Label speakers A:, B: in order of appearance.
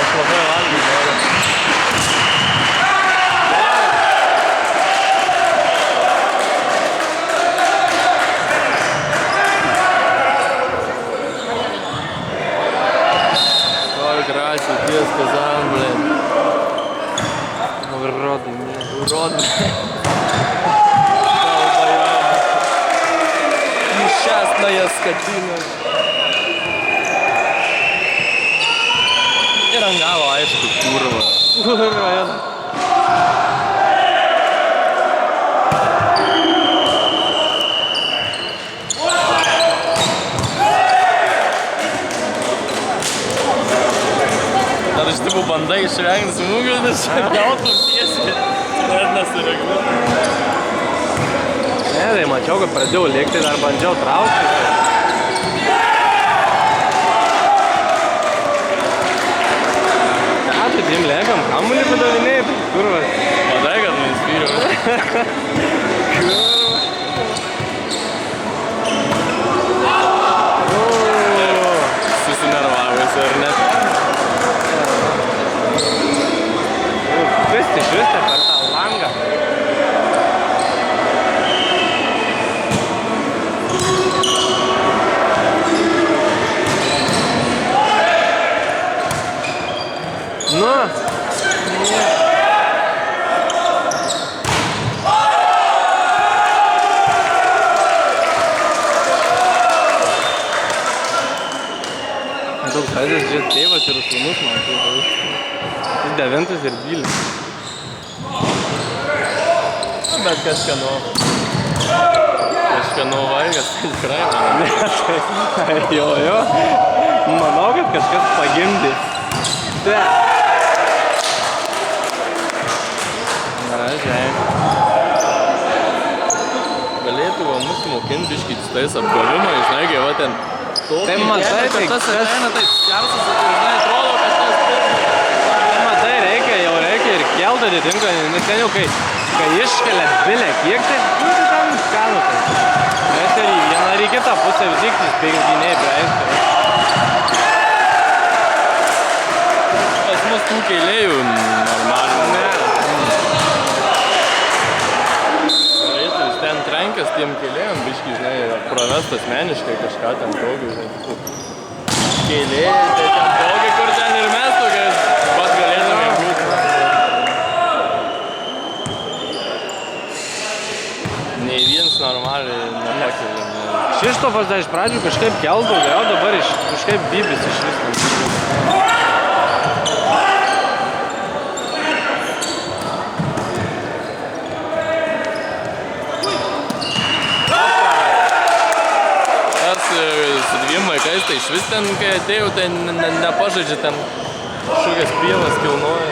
A: Aš labai valgyti noriu. Grazie, Dios Kazan, блин. Уродный, блин. Уродный. Долбоёб. Несчастная скотина. И рангава, aišku, kurva. Kurva, ja. Ar iš tipų bandai išvengti smūgių, nes gautum tiesiai, net nesureaguoti.
B: Ne, tai mačiau, kad pradėjau lėkti, dar bandžiau traukti. Ką tu tim lėkam, kamuolį padavinėjai, kurvas?
A: Padai, kad nuspyriau. Susinervavęs, ar ne?
B: Išvistė per tą langą. Nu. Daug žaidės, žiūrėt, tėvas ir sūnus, man tai daug. Jis 9 ir 12.
A: Bet kažkieno valgas, tai tikrai man.
B: Jo. Manau, kad kažkas pagimdė. Te. Gražiai.
A: Galėtų va mus mokinti biškį su tais apgavimais, žinai, kai va ten
B: Tai matai,
A: kad tas ateina taip skersas, žinai, atrodo, kad tas
B: Tai matai, reikia ir keltą atitinka, nes ten jau kai iškelia bilę kiek, tai kur tu ten skanu tai. Mes ir į vieną ar į kitą pusę vis tiek bėgdiniai praeiti.
A: Pas mus tų keilėjų normaliai.
B: Ne.
A: Reitų jis ten trenkas tiem keilėjom, biškį, žinai, pravest asmeniškai kažką ten tokio, žinai. Keilėjai, tai ten tokį, kur ten ir mes tokiais pat galėtume būti. Nei vienas normaliai nepakėlė.
B: Šištofas dar iš pradžių kažkaip keldavo, o dabar kažkaip bybis iš vis.
A: Su dviem vaikais, tai iš vis ten, kai atėjau, tai nepažaidžia ten kažkokias pievas kilnoja.